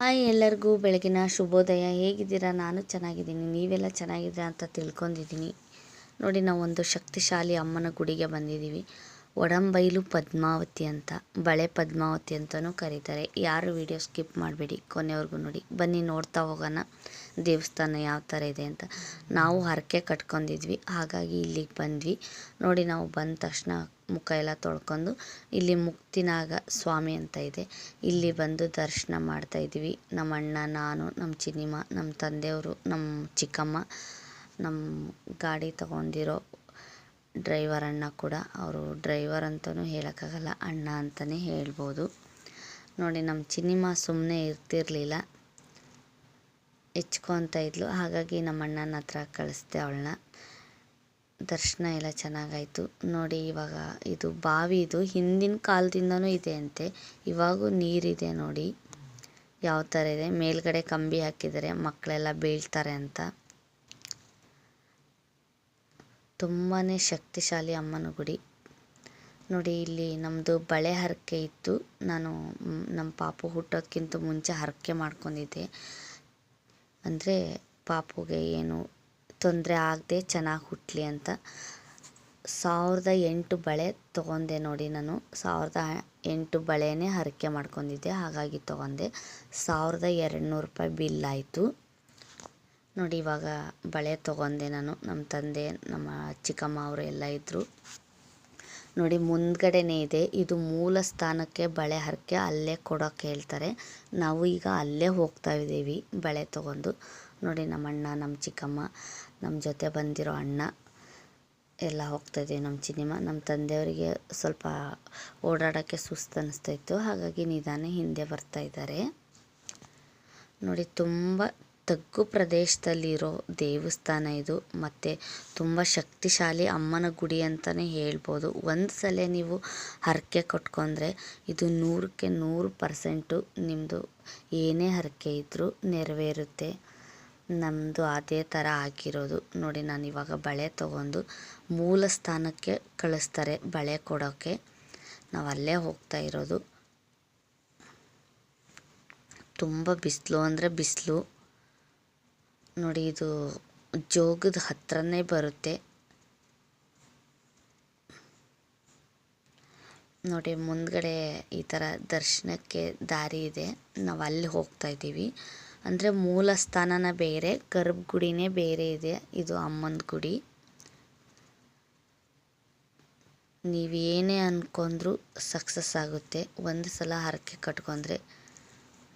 Hi ಎಲ್ಲರಿಗೂ ಬೆಳಗಿನ ಶುಭೋದಯ. ಹೇಗಿದ್ದೀರಾ? ನಾನು ಚೆನ್ನಾಗಿದ್ದೀನಿ, ನೀವೆಲ್ಲ ಚೆನ್ನಾಗಿದ್ದೀರಾ ಅಂತ ತಿಳ್ಕೊಂಡಿದ್ದೀನಿ. ನೋಡಿ, ನಾವು ಒಂದು ಶಕ್ತಿಶಾಲಿ ಅಮ್ಮನ ಗುಡಿಗೆ ಬಂದಿದ್ದೀವಿ. ಒಡಂಬೈಲು ಪದ್ಮಾವತಿ ಅಂತ, ಬಳೆ ಪದ್ಮಾವತಿ ಅಂತಲೂ ಕರೀತಾರೆ. ಯಾರು ವಿಡಿಯೋ ಸ್ಕಿಪ್ ಮಾಡಬೇಡಿ, ಕೊನೆವರೆಗೂ ನೋಡಿ. ಬನ್ನಿ ನೋಡ್ತಾ ಹೋಗೋಣ ದೇವಸ್ಥಾನ ಯಾವ ಥರ ಇದೆ ಅಂತ. ನಾವು ಹರಕೆ ಕಟ್ಕೊಂಡಿದ್ವಿ, ಹಾಗಾಗಿ ಇಲ್ಲಿಗೆ ಬಂದ್ವಿ. ನೋಡಿ, ನಾವು ಬಂದ ತಕ್ಷಣ ಮುಖ ಎಲ್ಲ ತೊಳ್ಕೊಂಡು ಇಲ್ಲಿ ಮುಕ್ತಿನಾಗ ಸ್ವಾಮಿ ಅಂತ ಇದೆ, ಇಲ್ಲಿ ಬಂದು ದರ್ಶನ ಮಾಡ್ತಾಯಿದ್ವಿ. ನಮ್ಮ ಅಣ್ಣ, ನಾನು, ನಮ್ಮ ಚಿನ್ನಿಮ್ಮ, ನಮ್ಮ ತಂದೆಯವರು, ನಮ್ಮ ಚಿಕ್ಕಮ್ಮ, ನಮ್ಮ ಗಾಡಿ ತೊಗೊಂಡಿರೋ ಡ್ರೈವರ್ ಅಣ್ಣ ಕೂಡ. ಅವರು ಡ್ರೈವರ್ ಅಂತಲೂ ಹೇಳೋಕ್ಕಾಗಲ್ಲ, ಅಣ್ಣ ಅಂತಲೇ ಹೇಳ್ಬೋದು. ನೋಡಿ, ನಮ್ಮ ಚಿನ್ನಿಮ್ಮ ಸುಮ್ಮನೆ ಇರ್ತಿರ್ಲಿಲ್ಲ, ಹೆಚ್ಕೊತ ಇದ್ಲು. ಹಾಗಾಗಿ ನಮ್ಮ ಅಣ್ಣನ ಹತ್ರ ಕಳಿಸ್ದೆ ಅವಳನ್ನ. ದರ್ಶನ ಎಲ್ಲ ಚೆನ್ನಾಗಾಯಿತು. ನೋಡಿ, ಇವಾಗ ಇದು ಬಾವಿ, ಇದು ಹಿಂದಿನ ಕಾಲದಿಂದನೂ ಇದೆ ಅಂತೆ. ಇವಾಗೂ ನೀರಿದೆ ನೋಡಿ ಯಾವ ಥರ ಇದೆ. ಮೇಲ್ಗಡೆ ಕಂಬಿ ಹಾಕಿದ್ದಾರೆ, ಮಕ್ಕಳೆಲ್ಲ ಬೀಳ್ತಾರೆ ಅಂತ. ತುಂಬಾ ಶಕ್ತಿಶಾಲಿ ಅಮ್ಮನ ಗುಡಿ. ನೋಡಿ, ಇಲ್ಲಿ ನಮ್ಮದು ಬಳೆ ಹರಕೆ ಇತ್ತು. ನಾನು ನಮ್ಮ ಪಾಪು ಹುಟ್ಟೋದಕ್ಕಿಂತ ಮುಂಚೆ ಹರಕೆ ಮಾಡ್ಕೊಂಡಿದ್ದೆ. ಅಂದರೆ ಪಾಪುಗೆ ಏನು ತೊಂದರೆ ಆಗದೆ ಚೆನ್ನಾಗಿ ಹುಟ್ಟಲಿ ಅಂತ. 1008 ಬಳೆ ತೊಗೊಂಡೆ ನೋಡಿ. ನಾನು 1008 ಬಳೆನೇ ಹರಕೆ ಮಾಡ್ಕೊಂಡಿದ್ದೆ, ಹಾಗಾಗಿ ತೊಗೊಂಡೆ. 1200 ರೂಪಾಯಿ ಬಿಲ್ ಆಯಿತು ನೋಡಿ. ಇವಾಗ ಬಳೆ ತೊಗೊಂಡೆ ನಾನು. ನಮ್ಮ ತಂದೆ, ನಮ್ಮ ಚಿಕ್ಕಮ್ಮ ಅವರು ಎಲ್ಲ ಇದ್ದರು ನೋಡಿ. ಮುಂದ್ಗಡೆನೇ ಇದೆ, ಇದು ಮೂಲ ಸ್ಥಾನಕ್ಕೆ ಬಳೆ ಹರಕೆ ಅಲ್ಲೇ ಕೊಡೋಕೆ ಹೇಳ್ತಾರೆ. ನಾವು ಈಗ ಅಲ್ಲೇ ಹೋಗ್ತಾ ಇದ್ದೀವಿ ಬಳೆ ತೊಗೊಂಡು. ನೋಡಿ, ನಮ್ಮ ಅಣ್ಣ, ನಮ್ಮ ಚಿಕ್ಕಮ್ಮ, ನಮ್ಮ ಜೊತೆ ಬಂದಿರೋ ಅಣ್ಣ ಎಲ್ಲ ಹೋಗ್ತಾಯಿದ್ದೀವಿ. ನಮ್ಮ ಚಿನ್ನಿಮ್ಮ, ನಮ್ಮ ತಂದೆಯವರಿಗೆ ಸ್ವಲ್ಪ ಓಡಾಡೋಕ್ಕೆ ಸುಸ್ತು ಅನ್ನಿಸ್ತಾಯಿತ್ತು, ಹಾಗಾಗಿ ನಿಧಾನ ಹಿಂದೆ ಬರ್ತಾಯಿದ್ದಾರೆ ನೋಡಿ. ತುಂಬ ತಗ್ಗು ಪ್ರದೇಶದಲ್ಲಿರೋ ದೇವಸ್ಥಾನ ಇದು, ಮತ್ತು ತುಂಬ ಶಕ್ತಿಶಾಲಿ ಅಮ್ಮನ ಗುಡಿ ಅಂತಲೇ ಹೇಳ್ಬೋದು. ಒಂದು ಸಲ ನೀವು ಹರಕೆ ಕಟ್ಕೊಂಡ್ರೆ ಇದು 100ಕ್ಕೆ 100% ನಿಮ್ಮದು ಏನೇ ಹರಕೆ ಇದ್ದರೂ ನೆರವೇರುತ್ತೆ. ನಮ್ಮದು ಅದೇ ಥರ ಆಗಿರೋದು ನೋಡಿ. ನಾನು ಇವಾಗ ಬಳೆ ತೊಗೊಂಡು ಮೂಲ ಸ್ಥಾನಕ್ಕೆ ಕಳಿಸ್ತಾರೆ ಬಳೆ ಕೊಡೋಕ್ಕೆ. ನಾವು ಅಲ್ಲೇ ಹೋಗ್ತಾ ಇರೋದು. ತುಂಬ ಬಿಸಿಲು ಅಂದರೆ ಬಿಸಿಲು ನೋಡಿ. ಇದು ಜೋಗದ ಹತ್ರನೇ ಬರುತ್ತೆ ನೋಡಿ. ಮುಂದ್ಗಡೆ ಈ ಥರ ದರ್ಶನಕ್ಕೆ ದಾರಿ ಇದೆ, ನಾವು ಅಲ್ಲಿ ಹೋಗ್ತಾ ಇದ್ದೀವಿ. ಅಂದರೆ ಮೂಲ ಸ್ಥಾನನ ಬೇರೆ, ಗರ್ಭಗುಡಿನೇ ಬೇರೆ ಇದೆ. ಇದು ಅಮ್ಮನ ಗುಡಿ. ನೀವೇನೇ ಅಂದ್ಕೊಂಡ್ರೂ ಸಕ್ಸಸ್ ಆಗುತ್ತೆ ಒಂದು ಸಲ ಹರಕೆ ಕಟ್ಕೊಂಡ್ರೆ.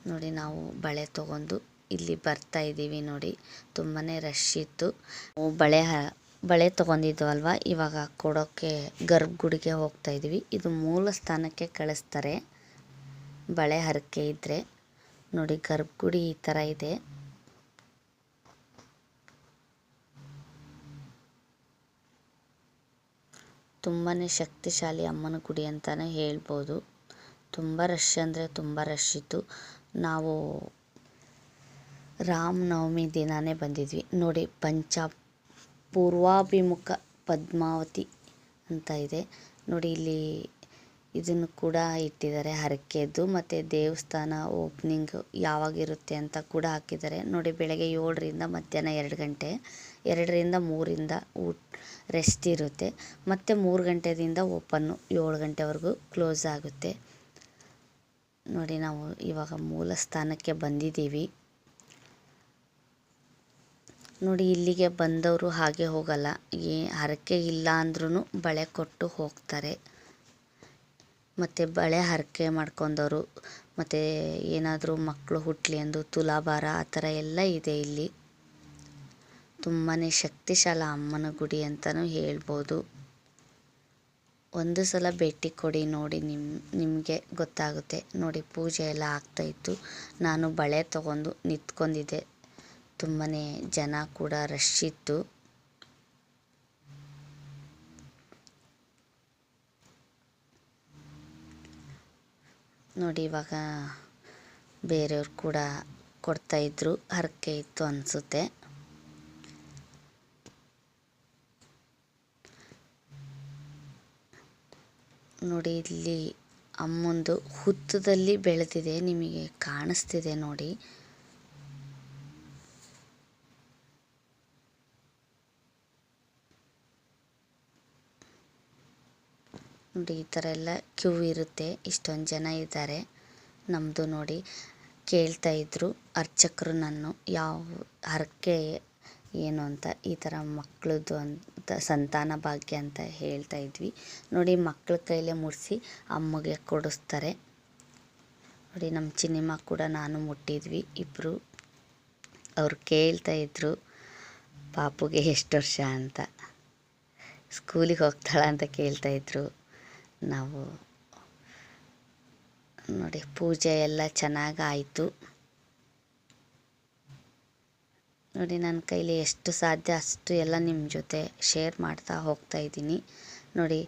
ನೋಡಿ, ನಾವು ಬಳೆ ತೊಗೊಂಡು ಇಲ್ಲಿ ಬರ್ತಾ ಇದ್ದೀವಿ ನೋಡಿ. ತುಂಬಾ ರಶ್ ಇತ್ತು. ಬಳೆ ತೊಗೊಂಡಿದ್ವಲ್ವ, ಇವಾಗ ಕೊಡೋಕ್ಕೆ ಗರ್ಭಗುಡಿಗೆ ಹೋಗ್ತಾ ಇದ್ದೀವಿ. ಇದು ಮೂಲ ಸ್ಥಾನಕ್ಕೆ ಕಳಿಸ್ತಾರೆ ಬಳೆ ಹರಕೆ ಇದ್ದರೆ ನೋಡಿ. ಗರ್ಭಗುಡಿ ಈ ಥರ ಇದೆ. ತುಂಬಾ ಶಕ್ತಿಶಾಲಿ ಅಮ್ಮನ ಗುಡಿ ಅಂತಲೇ ಹೇಳ್ಬೋದು. ತುಂಬ ರಶ್ ಅಂದರೆ ತುಂಬ ರಶ್ ಇತ್ತು. ನಾವು ರಾಮನವಮಿ ದಿನವೇ ಬಂದಿದ್ವಿ ನೋಡಿ. ಪೂರ್ವಾಭಿಮುಖ ಪದ್ಮಾವತಿ ಅಂತ ಇದೆ ನೋಡಿ. ಇಲ್ಲಿ ಇದನ್ನು ಕೂಡ ಇಟ್ಟಿದ್ದಾರೆ ಹರಕೆದ್ದು, ಮತ್ತು ದೇವಸ್ಥಾನ ಓಪನಿಂಗ್ ಯಾವಾಗಿರುತ್ತೆ ಅಂತ ಕೂಡ ಹಾಕಿದ್ದಾರೆ ನೋಡಿ. ಬೆಳಗ್ಗೆ 7ರಿಂದ ಮಧ್ಯಾಹ್ನ 2 ಗಂಟೆ, 2ರಿಂದ 3ರಿಂದ ರೆಸ್ಟ್ ಇರುತ್ತೆ, ಮತ್ತು 3 ಗಂಟೆಯಿಂದ ಓಪನ್ನು, 7 ಗಂಟೆವರೆಗೂ ಕ್ಲೋಸ್ ಆಗುತ್ತೆ ನೋಡಿ. ನಾವು ಇವಾಗ ಮೂಲ ಸ್ಥಾನಕ್ಕೆ ಬಂದಿದ್ದೀವಿ ನೋಡಿ. ಇಲ್ಲಿಗೆ ಬಂದವರು ಹಾಗೆ ಹೋಗಲ್ಲ, ಹರಕೆ ಇಲ್ಲ ಅಂದ್ರೂ ಬಳೆ ಕೊಟ್ಟು ಹೋಗ್ತಾರೆ. ಮತ್ತು ಬಳೆ ಹರಕೆ ಮಾಡ್ಕೊಂಡವರು, ಮತ್ತು ಏನಾದರೂ ಮಕ್ಕಳು ಹುಟ್ಟಲಿ ಅಂದು ತುಲಾಭಾರ ಆ ಥರ ಎಲ್ಲ ಇದೆ ಇಲ್ಲಿ. ತುಂಬಾ ಶಕ್ತಿಶಾಲಿ ಅಮ್ಮನ ಗುಡಿ ಅಂತಲೂ ಹೇಳ್ಬೋದು. ಒಂದು ಸಲ ಭೇಟಿ ಕೊಡಿ ನೋಡಿ, ನಿಮಗೆ ಗೊತ್ತಾಗುತ್ತೆ ನೋಡಿ. ಪೂಜೆ ಎಲ್ಲ ಆಗ್ತಾಯಿತ್ತು, ನಾನು ಬಳೆ ತೊಗೊಂಡು ನಿಂತ್ಕೊಂಡಿದ್ದೆ. ತುಂಬಾ ಜನ ಕೂಡ ರಶ್ ಇತ್ತು ನೋಡಿ. ಇವಾಗ ಬೇರೆಯವ್ರು ಕೂಡ ಕೊಡ್ತಾಯಿದ್ರು, ಹರಕೆ ಇತ್ತು ಅನಿಸುತ್ತೆ ನೋಡಿ. ಇಲ್ಲಿ ಅಮ್ಮಂದು ಹುತ್ತದಲ್ಲಿ ಬೆಳೆದಿದೆ, ನಿಮಗೆ ಕಾಣಿಸ್ತಿದೆ ನೋಡಿ. ನೋಡಿ ಈ ಥರ ಎಲ್ಲ ಕ್ಯೂ ಇರುತ್ತೆ, ಇಷ್ಟೊಂದು ಜನ ಇದ್ದಾರೆ. ನಮ್ಮದು ನೋಡಿ ಕೇಳ್ತಾ ಇದ್ರು ಅರ್ಚಕರು ನಾನು ಯಾವ ಹರಕೆ ಏನು ಅಂತ, ಈ ಥರ ಮಕ್ಕಳದ್ದು ಅಂತ ಸಂತಾನ ಭಾಗ್ಯ ಅಂತ ಹೇಳ್ತಾ ಇದ್ವಿ. ನೋಡಿ ಮಕ್ಕಳ ಕೈಲೇ ಮುಡಿಸಿ ಅಮ್ಮಗೆ ಕೊಡಿಸ್ತಾರೆ. ನೋಡಿ ನಮ್ಮ ಚಿನ್ನಿಮ್ಮ ಕೂಡ ನಾನು ಮುಟ್ಟಿದ್ವಿ ಇಬ್ಬರು. ಅವ್ರು ಕೇಳ್ತಾ ಇದ್ರು ಪಾಪುಗೆ ಎಷ್ಟು ವರ್ಷ ಅಂತ, ಸ್ಕೂಲಿಗೆ ಹೋಗ್ತಾಳ ಅಂತ ಕೇಳ್ತಾ ಇದ್ರು. ನಾವು ನೋಡಿ ಪೂಜೆ ಎಲ್ಲ ಚೆನ್ನಾಗಾಯಿತು. ನೋಡಿ ನನ್ನ ಕೈಲಿ ಎಷ್ಟು ಸಾಧ್ಯ ಅಷ್ಟು ಎಲ್ಲ ನಿಮ್ಮ ಜೊತೆ ಶೇರ್ ಮಾಡ್ತಾ ಹೋಗ್ತಾ ಇದ್ದೀನಿ. ನೋಡಿ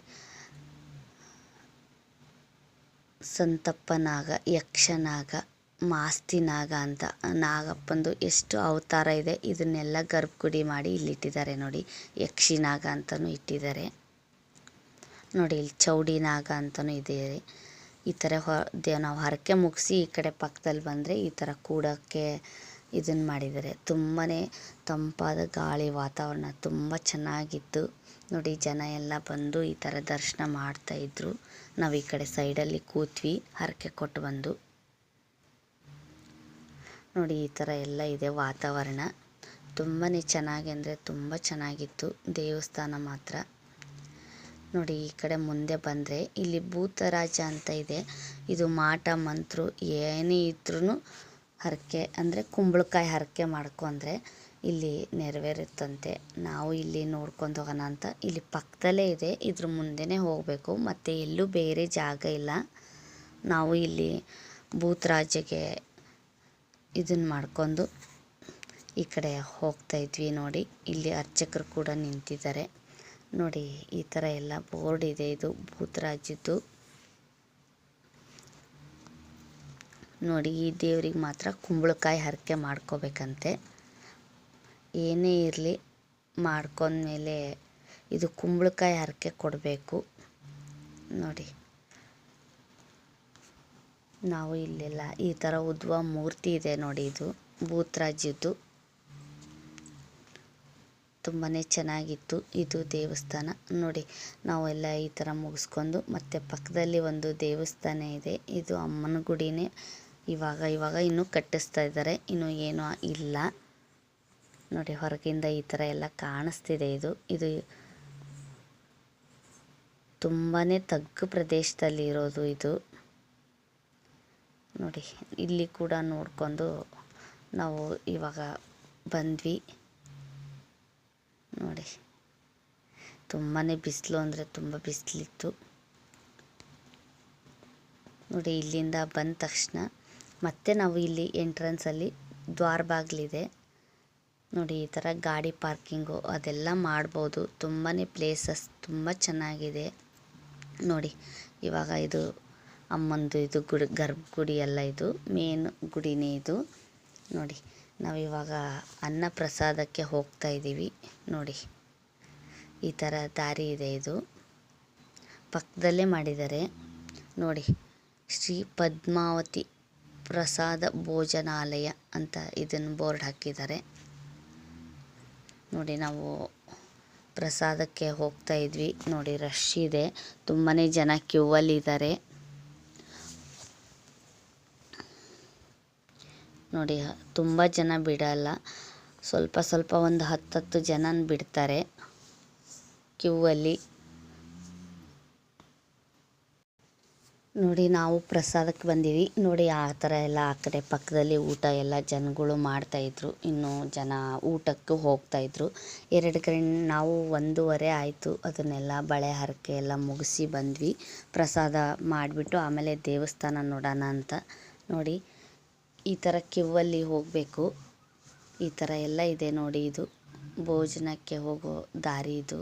ಸಂತಪ್ಪ ನಾಗ, ಯಕ್ಷನಾಗ, ಮಾಸ್ತಿ ನಾಗ ಅಂತ ನಾಗಪ್ಪಂದು ಎಷ್ಟು ಅವತಾರ ಇದೆ. ಇದನ್ನೆಲ್ಲ ಗರ್ಭಗುಡಿ ಮಾಡಿ ಇಲ್ಲಿಟ್ಟಿದ್ದಾರೆ ನೋಡಿ. ಯಕ್ಷಿ ನಾಗ ಅಂತಲೂ ಇಟ್ಟಿದ್ದಾರೆ ನೋಡಿ. ಇಲ್ಲಿ ಚೌಡಿ ನಾಗ ಅಂತಲೂ ಇದೆ. ಈ ಥರ ನಾವು ಹರಕೆ ಮುಗಿಸಿ ಈ ಕಡೆ ಪಕ್ಕದಲ್ಲಿ ಬಂದರೆ ಈ ಥರ ಕೂಡೋಕ್ಕೆ ಇದನ್ನು ಮಾಡಿದ್ದಾರೆ. ತುಂಬಾ ತಂಪಾದ ಗಾಳಿ, ವಾತಾವರಣ ತುಂಬ ಚೆನ್ನಾಗಿತ್ತು ನೋಡಿ. ಜನ ಎಲ್ಲ ಬಂದು ಈ ಥರ ದರ್ಶನ ಮಾಡ್ತಾಯಿದ್ರು. ನಾವು ಈ ಕಡೆ ಸೈಡಲ್ಲಿ ಕೂತ್ವಿ ಹರಕೆ ಕೊಟ್ಟು ಬಂದು. ನೋಡಿ ಈ ಥರ ಎಲ್ಲ ಇದೆ ವಾತಾವರಣ. ತುಂಬಾ ಚೆನ್ನಾಗಿ ಅಂದರೆ ತುಂಬ ಚೆನ್ನಾಗಿತ್ತು ದೇವಸ್ಥಾನ ಮಾತ್ರ. ನೋಡಿ ಈ ಕಡೆ ಮುಂದೆ ಬಂದರೆ ಇಲ್ಲಿ ಭೂತರಾಜ ಅಂತ ಇದೆ. ಇದು ಮಾಟ ಮಂತ್ರ ಏನೇ ಇದ್ರೂ ಹರಕೆ ಅಂದರೆ ಕುಂಬಳಕಾಯಿ ಹರಕೆ ಮಾಡ್ಕೊಂಡ್ರೆ ಇಲ್ಲಿ ನೆರವೇರುತ್ತಂತೆ. ನಾವು ಇಲ್ಲಿ ನೋಡ್ಕೊಂಡು ಹೋಗೋಣ ಅಂತ ಇಲ್ಲಿ ಪಕ್ಕದಲ್ಲೇ ಇದೆ, ಇದ್ರ ಮುಂದೆನೇ ಹೋಗಬೇಕು, ಮತ್ತು ಎಲ್ಲೂ ಬೇರೆ ಜಾಗ ಇಲ್ಲ. ನಾವು ಇಲ್ಲಿ ಭೂತರಾಜಗೆ ಇದನ್ನು ಮಾಡ್ಕೊಂಡು ಈ ಕಡೆ ಹೋಗ್ತಾ ಇದ್ವಿ ನೋಡಿ. ಇಲ್ಲಿ ಅರ್ಚಕರು ಕೂಡ ನಿಂತಿದ್ದಾರೆ ನೋಡಿ. ಈ ಥರ ಎಲ್ಲ ಬೋರ್ಡ್ ಇದೆ, ಇದು ಭೂತರಾಜದ್ದು ನೋಡಿ. ಈ ದೇವ್ರಿಗೆ ಮಾತ್ರ ಕುಂಬಳಕಾಯಿ ಹರಕೆ ಮಾಡ್ಕೋಬೇಕಂತೆ. ಏನೇ ಇರಲಿ ಮಾಡ್ಕೊಂಡ್ಮೇಲೆ ಇದು ಕುಂಬಳಕಾಯಿ ಹರಕೆ ಕೊಡಬೇಕು ನೋಡಿ. ನಾವು ಇಲ್ಲೆಲ್ಲ ಈ ಥರ ಉದ್ವ ಮೂರ್ತಿ ಇದೆ ನೋಡಿ. ಇದು ಭೂತರಾಜದ್ದು ತುಂಬಾ ಚೆನ್ನಾಗಿತ್ತು ಇದು ದೇವಸ್ಥಾನ ನೋಡಿ. ನಾವೆಲ್ಲ ಈ ಥರ ಮುಗಿಸ್ಕೊಂಡು ಮತ್ತೆ ಪಕ್ಕದಲ್ಲಿ ಒಂದು ದೇವಸ್ಥಾನ ಇದೆ. ಇದು ಅಮ್ಮನ ಗುಡಿನೇ. ಇವಾಗ ಇನ್ನೂ ಕಟ್ಟಿಸ್ತಾ ಇದ್ದಾರೆ, ಇನ್ನೂ ಏನೂ ಇಲ್ಲ ನೋಡಿ. ಹೊರಗಿಂದ ಈ ಥರ ಎಲ್ಲ ಕಾಣಿಸ್ತಿದೆ. ಇದು ತುಂಬಾ ತಗ್ಗು ಪ್ರದೇಶದಲ್ಲಿ ಇರೋದು ಇದು ನೋಡಿ. ಇಲ್ಲಿ ಕೂಡ ನೋಡಿಕೊಂಡು ನಾವು ಇವಾಗ ಬಂದ್ವಿ ನೋಡಿ. ತುಂಬಾ ಬಿಸಿಲು ಅಂದರೆ ತುಂಬ ಬಿಸಿಲಿತ್ತು ನೋಡಿ. ಇಲ್ಲಿಂದ ಬಂದ ತಕ್ಷಣ ಮತ್ತೆ ನಾವು ಇಲ್ಲಿ ಎಂಟ್ರೆನ್ಸಲ್ಲಿ ದ್ವಾರ ಬಾಗಿಲಿದೆ ನೋಡಿ. ಈ ಥರ ಗಾಡಿ ಪಾರ್ಕಿಂಗು ಅದೆಲ್ಲ ಮಾಡ್ಬೋದು. ತುಂಬಾ ಪ್ಲೇಸಸ್ ತುಂಬ ಚೆನ್ನಾಗಿದೆ ನೋಡಿ. ಇವಾಗ ಇದು ಅಮ್ಮಂದು ಇದು ಗರ್ಭಗುಡಿ ಎಲ್ಲ, ಇದು ಮೇನ್ ಗುಡಿನೇ ಇದು ನೋಡಿ. ನಾವಿವಾಗ ಅನ್ನ ಪ್ರಸಾದಕ್ಕೆ ಹೋಗ್ತಾ ಇದ್ದೀವಿ ನೋಡಿ. ಈ ಥರ ದಾರಿ ಇದೆ, ಇದು ಪಕ್ಕದಲ್ಲೇ ಮಾಡಿದ್ದಾರೆ ನೋಡಿ. ಶ್ರೀ ಪದ್ಮಾವತಿ ಪ್ರಸಾದ ಭೋಜನಾಲಯ ಅಂತ ಇದನ್ನು ಬೋರ್ಡ್ ಹಾಕಿದ್ದಾರೆ ನೋಡಿ. ನಾವು ಪ್ರಸಾದಕ್ಕೆ ಹೋಗ್ತಾ ಇದ್ವಿ ನೋಡಿ. ರಶ್ ಇದೆ, ತುಂಬಾ ಜನ ಕ್ಯೂ ಅಲ್ಲಿ ಇದ್ದಾರೆ ನೋಡಿ. ತುಂಬ ಜನ ಬಿಡಲ್ಲ, ಸ್ವಲ್ಪ ಒಂದು 10 ಜನನ ಬಿಡ್ತಾರೆ ಕ್ಯೂ ಅಲ್ಲಿ ನೋಡಿ. ನಾವು ಪ್ರಸಾದಕ್ಕೆ ಬಂದೀವಿ ನೋಡಿ. ಆ ಥರ ಎಲ್ಲ ಆ ಕಡೆ ಪಕ್ಕದಲ್ಲಿ ಊಟ ಎಲ್ಲ ಜನಗಳು ಮಾಡ್ತಾಯಿದ್ರು. ಇನ್ನೂ ಜನ ಊಟಕ್ಕೆ ಹೋಗ್ತಾಯಿದ್ರು. 2 ಗಂಟೆ, ನಾವು 1:30 ಆಯಿತು. ಅದನ್ನೆಲ್ಲ ಬಳೆ ಹರಕೆ ಎಲ್ಲ ಮುಗಿಸಿ ಬಂದ್ವಿ. ಪ್ರಸಾದ ಮಾಡಿಬಿಟ್ಟು ಆಮೇಲೆ ದೇವಸ್ಥಾನ ನೋಡೋಣ ಅಂತ ನೋಡಿ. ಈ ಥರ ಕ್ಯೂ ಅಲ್ಲಿ ಹೋಗಬೇಕು. ಈ ಥರ ಎಲ್ಲ ಇದೆ ನೋಡಿ. ಇದು ಭೋಜನಕ್ಕೆ ಹೋಗೋ ದಾರಿ ಇದು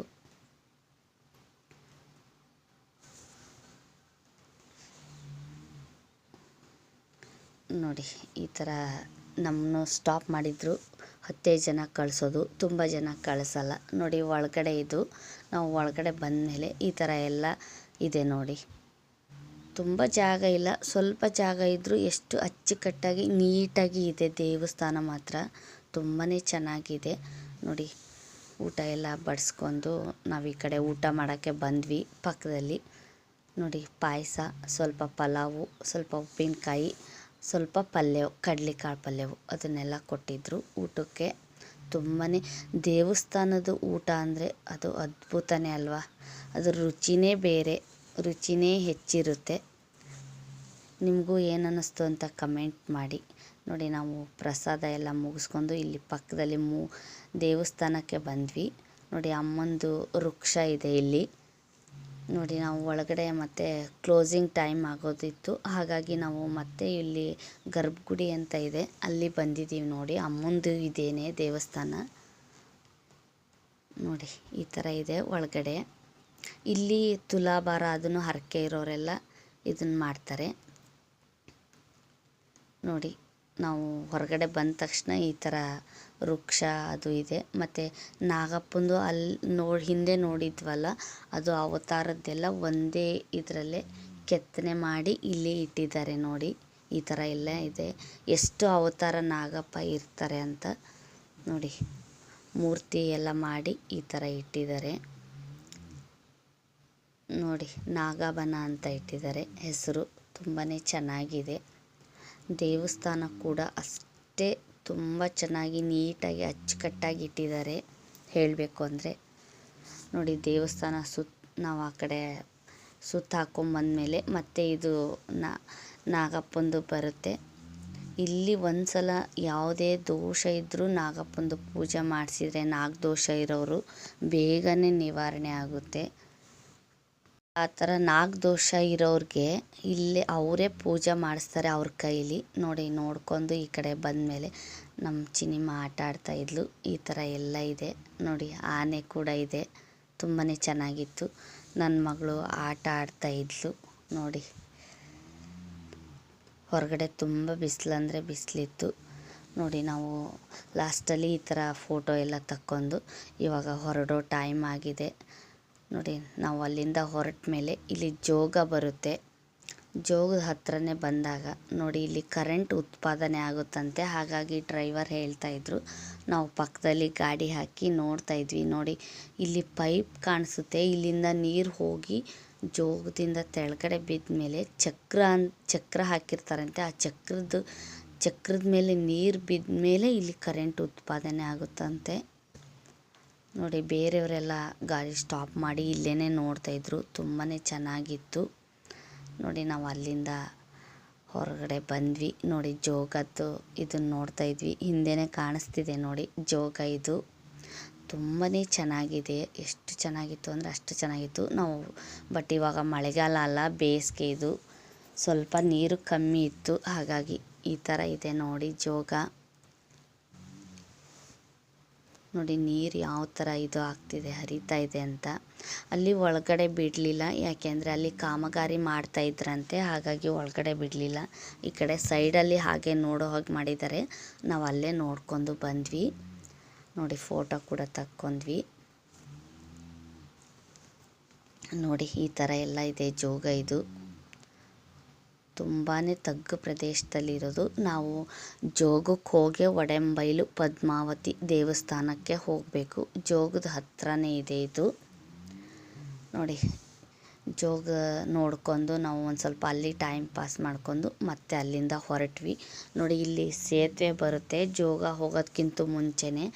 ನೋಡಿ. ಈ ಥರ ನಮ್ಮನ್ನು ಸ್ಟಾಪ್ ಮಾಡಿದ್ರು. 10 ಜನ ಕಳಿಸೋದು, ತುಂಬ ಜನ ಕಳಿಸಲ್ಲ ನೋಡಿ. ಒಳಗಡೆ ಇದು ನಾವು ಒಳಗಡೆ ಬಂದಮೇಲೆ ಈ ಥರ ಎಲ್ಲ ಇದೆ ನೋಡಿ. ತುಂಬ ಜಾಗ ಇಲ್ಲ, ಸ್ವಲ್ಪ ಜಾಗ ಇದ್ದರೂ ಎಷ್ಟು ಅಚ್ಚುಕಟ್ಟಾಗಿ ನೀಟಾಗಿ ಇದೆ ದೇವಸ್ಥಾನ ಮಾತ್ರ ತುಂಬಾ ಚೆನ್ನಾಗಿದೆ ನೋಡಿ. ಊಟ ಎಲ್ಲ ಬಡಿಸ್ಕೊಂಡು ನಾವು ಈ ಕಡೆ ಊಟ ಮಾಡೋಕ್ಕೆ ಬಂದ್ವಿ. ಪಕ್ಕದಲ್ಲಿ ನೋಡಿ ಪಾಯಸ, ಸ್ವಲ್ಪ ಪಲಾವು, ಸ್ವಲ್ಪ ಉಪ್ಪಿನಕಾಯಿ, ಸ್ವಲ್ಪ ಪಲ್ಯ, ಕಡಲೆಕಾಳು ಪಲ್ಯವು ಅದನ್ನೆಲ್ಲ ಕೊಟ್ಟಿದ್ದರು ಊಟಕ್ಕೆ. ತುಂಬಾ ದೇವಸ್ಥಾನದ ಊಟ ಅಂದರೆ ಅದು ಅದ್ಭುತನೇ ಅಲ್ವಾ. ಅದ್ರ ರುಚಿನೇ ಬೇರೆ, ರುಚಿನೇ ಹೆಚ್ಚಿರುತ್ತೆ. ನಿಮಗೂ ಏನು ಅನ್ನಿಸ್ತು ಅಂತ ಕಮೆಂಟ್ ಮಾಡಿ. ನೋಡಿ ನಾವು ಪ್ರಸಾದ ಎಲ್ಲ ಮುಗಿಸ್ಕೊಂಡು ಇಲ್ಲಿ ಪಕ್ಕದಲ್ಲಿ ದೇವಸ್ಥಾನಕ್ಕೆ ಬಂದ್ವಿ. ನೋಡಿ ಅಮ್ಮಂದು ವೃಕ್ಷ ಇದೆ ಇಲ್ಲಿ. ನೋಡಿ ನಾವು ಒಳಗಡೆ ಮತ್ತೆ ಕ್ಲೋಸಿಂಗ್ ಟೈಮ್ ಆಗೋದಿತ್ತು, ಹಾಗಾಗಿ ನಾವು ಮತ್ತೆ ಇಲ್ಲಿ ಗರ್ಭಗುಡಿ ಅಂತ ಇದೆ ಅಲ್ಲಿ ಬಂದಿದ್ದೀವಿ. ನೋಡಿ ಅಮ್ಮಂದು ಇದೇನೆ ದೇವಸ್ಥಾನ ನೋಡಿ ಈ ಥರ ಇದೆ ಒಳಗಡೆ. ಇಲ್ಲಿ ತುಲಾಭಾರ ಅದನ್ನು ಹರಕೆ ಇರೋರೆಲ್ಲ ಇದನ್ನು ಮಾಡ್ತಾರೆ ನೋಡಿ. ನಾವು ಹೊರಗಡೆ ಬಂದ ತಕ್ಷಣ ಈ ಥರ ವೃಕ್ಷ ಅದು ಇದೆ. ಮತ್ತು ನಾಗಪ್ಪಂದು ಅಲ್ಲಿ ಹಿಂದೆ ನೋಡಿದ್ವಲ್ಲ, ಅದು ಅವತಾರದ್ದೆಲ್ಲ ಒಂದೇ ಇದರಲ್ಲೇ ಕೆತ್ತನೆ ಮಾಡಿ ಇಲ್ಲಿ ಇಟ್ಟಿದ್ದಾರೆ ನೋಡಿ. ಈ ಥರ ಎಲ್ಲ ಇದೆ, ಎಷ್ಟು ಅವತಾರ ನಾಗಪ್ಪ ಇರ್ತಾರೆ ಅಂತ ನೋಡಿ. ಮೂರ್ತಿ ಎಲ್ಲ ಮಾಡಿ ಈ ಥರ ಇಟ್ಟಿದ್ದಾರೆ ನೋಡಿ. ನಾಗಬನ ಅಂತ ಇಟ್ಟಿದ್ದಾರೆ ಹೆಸರು. ತುಂಬಾ ಚೆನ್ನಾಗಿದೆ ದೇವಸ್ಥಾನ ಕೂಡ ಅಷ್ಟೇ ತುಂಬ ಚೆನ್ನಾಗಿ ನೀಟಾಗಿ ಅಚ್ಚುಕಟ್ಟಾಗಿ ಇಟ್ಟಿದ್ದಾರೆ ಹೇಳಬೇಕು ಅಂದರೆ. ನೋಡಿ ದೇವಸ್ಥಾನ ನಾವು ಆ ಕಡೆ ಸುತ್ತ ಹಾಕ್ಕೊಂಬಂದಮೇಲೆ ಮತ್ತೆ ಇದು ನಾಗಪ್ಪಂದು ಬರುತ್ತೆ. ಇಲ್ಲಿ ಒಂದು ಸಲ ಯಾವುದೇ ದೋಷ ಇದ್ದರೂ ನಾಗಪ್ಪಂದು ಪೂಜೆ ಮಾಡಿಸಿದ್ರೆ ನಾಗದೋಷ ಇರೋರು ಬೇಗನೆ ನಿವಾರಣೆ ಆಗುತ್ತೆ. ಆ ಥರ ನಾಗದೋಷ ಇರೋರಿಗೆ ಇಲ್ಲೇ ಅವರೇ ಪೂಜೆ ಮಾಡಿಸ್ತಾರೆ ಅವ್ರ ಕೈಲಿ ನೋಡಿ. ನೋಡ್ಕೊಂಡು ಈ ಕಡೆ ಬಂದಮೇಲೆ ನಮ್ಮ ಚಿನಿಮ ಆಟ ಆಡ್ತಾಯಿದ್ಲು. ಈ ಥರ ಎಲ್ಲ ಇದೆ ನೋಡಿ. ಆನೆ ಕೂಡ ಇದೆ, ತುಂಬಾ ಚೆನ್ನಾಗಿತ್ತು. ನನ್ನ ಮಗಳು ಆಟ ಆಡ್ತಾಯಿದ್ಲು ನೋಡಿ. ಹೊರಗಡೆ ತುಂಬ ಬಿಸಿಲಂದರೆ ಬಿಸಿಲಿತ್ತು ನೋಡಿ. ನಾವು ಲಾಸ್ಟಲ್ಲಿ ಈ ಥರ ಫೋಟೋ ಎಲ್ಲ ತಕ್ಕೊಂಡು ಇವಾಗ ಹೊರಡೋ ಟೈಮ್ ಆಗಿದೆ ನೋಡಿ. ನಾವು ಅಲ್ಲಿಂದ ಹೊರಟ ಮೇಲೆ ಇಲ್ಲಿ ಜೋಗ ಬರುತ್ತೆ. ಜೋಗದ ಹತ್ರನೇ ಬಂದಾಗ ನೋಡಿ ಇಲ್ಲಿ ಕರೆಂಟ್ ಉತ್ಪಾದನೆ ಆಗುತ್ತಂತೆ. ಹಾಗಾಗಿ ಡ್ರೈವರ್ ಹೇಳ್ತಾಯಿದ್ರು. ನಾವು ಪಕ್ಕದಲ್ಲಿ ಗಾಡಿ ಹಾಕಿ ನೋಡ್ತಾಯಿದ್ವಿ ನೋಡಿ. ಇಲ್ಲಿ ಪೈಪ್ ಕಾಣಿಸುತ್ತೆ, ಇಲ್ಲಿಂದ ನೀರು ಹೋಗಿ ಜೋಗದಿಂದ ತೆಳಗಡೆ ಬಿದ್ದ ಮೇಲೆ ಚಕ್ರ ಹಾಕಿರ್ತಾರಂತೆ. ಆ ಚಕ್ರದ ಮೇಲೆ ನೀರು ಬಿದ್ದ ಮೇಲೆ ಇಲ್ಲಿ ಕರೆಂಟ್ ಉತ್ಪಾದನೆ ಆಗುತ್ತಂತೆ ನೋಡಿ. ಬೇರೆಯವರೆಲ್ಲ ಗಾಡಿ ಸ್ಟಾಪ್ ಮಾಡಿ ಇಲ್ಲೇ ನೋಡ್ತಾಯಿದ್ರು. ತುಂಬಾ ಚೆನ್ನಾಗಿತ್ತು ನೋಡಿ. ನಾವು ಅಲ್ಲಿಂದ ಹೊರಗಡೆ ಬಂದ್ವಿ ನೋಡಿ. ಜೋಗದ್ದು ಇದನ್ನು ನೋಡ್ತಾಯಿದ್ವಿ, ಹಿಂದೆನೇ ಕಾಣಿಸ್ತಿದೆ ನೋಡಿ ಜೋಗ. ಇದು ತುಂಬಾ ಚೆನ್ನಾಗಿದೆ, ಎಷ್ಟು ಚೆನ್ನಾಗಿತ್ತು ಅಂದರೆ ಅಷ್ಟು ಚೆನ್ನಾಗಿತ್ತು. ಬಟ್ ಇವಾಗ ಮಳೆಗಾಲ ಅಲ್ಲ, ಬೇಸಿಗೆ. ಇದು ಸ್ವಲ್ಪ ನೀರು ಕಮ್ಮಿ ಇತ್ತು, ಹಾಗಾಗಿ ಈ ಥರ ಇದೆ ನೋಡಿ ಜೋಗ. ನೋಡಿ ನೀರು ಯಾವ ಥರ ಇದು ಆಗ್ತಿದೆ, ಹರಿತಾ ಇದೆ ಅಂತ. ಅಲ್ಲಿ ಒಳಗಡೆ ಬಿಡಲಿಲ್ಲ, ಯಾಕೆಂದರೆ ಅಲ್ಲಿ ಕಾಮಗಾರಿ ಮಾಡ್ತಾಯಿದ್ರಂತೆ, ಹಾಗಾಗಿ ಒಳಗಡೆ ಬಿಡಲಿಲ್ಲ. ಈ ಕಡೆ ಸೈಡಲ್ಲಿ ಹಾಗೆ ನೋಡೋ ಹಾಗೆ ಮಾಡಿದ್ದಾರೆ. ನಾವು ಅಲ್ಲೇ ನೋಡ್ಕೊಂಡು ಬಂದ್ವಿ ನೋಡಿ. ಫೋಟೋ ಕೂಡ ತಕ್ಕೊಂಡ್ವಿ ನೋಡಿ. ಈ ಥರ ಎಲ್ಲ ಇದೆ ಜೋಗ. ಇದು ತುಂಬಾ ತಗ್ಗು ಪ್ರದೇಶದಲ್ಲಿರೋದು. ನಾವು ಜೋಗಕ್ಕೆ ಹೋಗಿ ಒಡೆಂಬೈಲು ಪದ್ಮಾವತಿ ದೇವಸ್ಥಾನಕ್ಕೆ ಹೋಗಬೇಕು. ಜೋಗದ ಹತ್ರನೇ ಇದೆ ಇದು ನೋಡಿ. ಜೋಗ ನೋಡ್ಕೊಂಡು ನಾವು ಒಂದು ಸ್ವಲ್ಪ ಅಲ್ಲಿ ಟೈಮ್ ಪಾಸ್ ಮಾಡ್ಕೊಂಡು ಮತ್ತೆ ಅಲ್ಲಿಂದ ಹೊರಟ್ವಿ ನೋಡಿ. ಇಲ್ಲಿ ಸೇತುವೆ ಬರುತ್ತೆ ಜೋಗ ಹೋಗೋದಕ್ಕಿಂತ ಮುಂಚೆನೇ.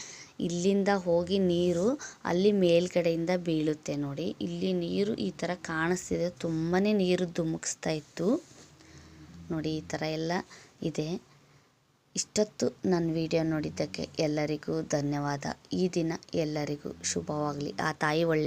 ಇಲ್ಲಿಂದ ಹೋಗಿ ನೀರು ಅಲ್ಲಿ ಮೇಲ್ಗಡೆಯಿಂದ ಬೀಳುತ್ತೆ ನೋಡಿ. ಇಲ್ಲಿ ನೀರು ಈ ಥರ ಕಾಣಿಸ್ತಿದೆ, ತುಂಬಾ ನೀರು ಧುಮುಕಿಸ್ತಾ ಇತ್ತು ನೋಡಿ. ಈ ಥರ ಎಲ್ಲ ಇದೆ. ಇಷ್ಟೊತ್ತು ನನ್ನ ವಿಡಿಯೋ ನೋಡಿದ್ದಕ್ಕೆ ಎಲ್ಲರಿಗೂ ಧನ್ಯವಾದ. ಈ ದಿನ ಎಲ್ಲರಿಗೂ ಶುಭವಾಗಲಿ. ಆ ತಾಯಿ ಒಳ್ಳೆ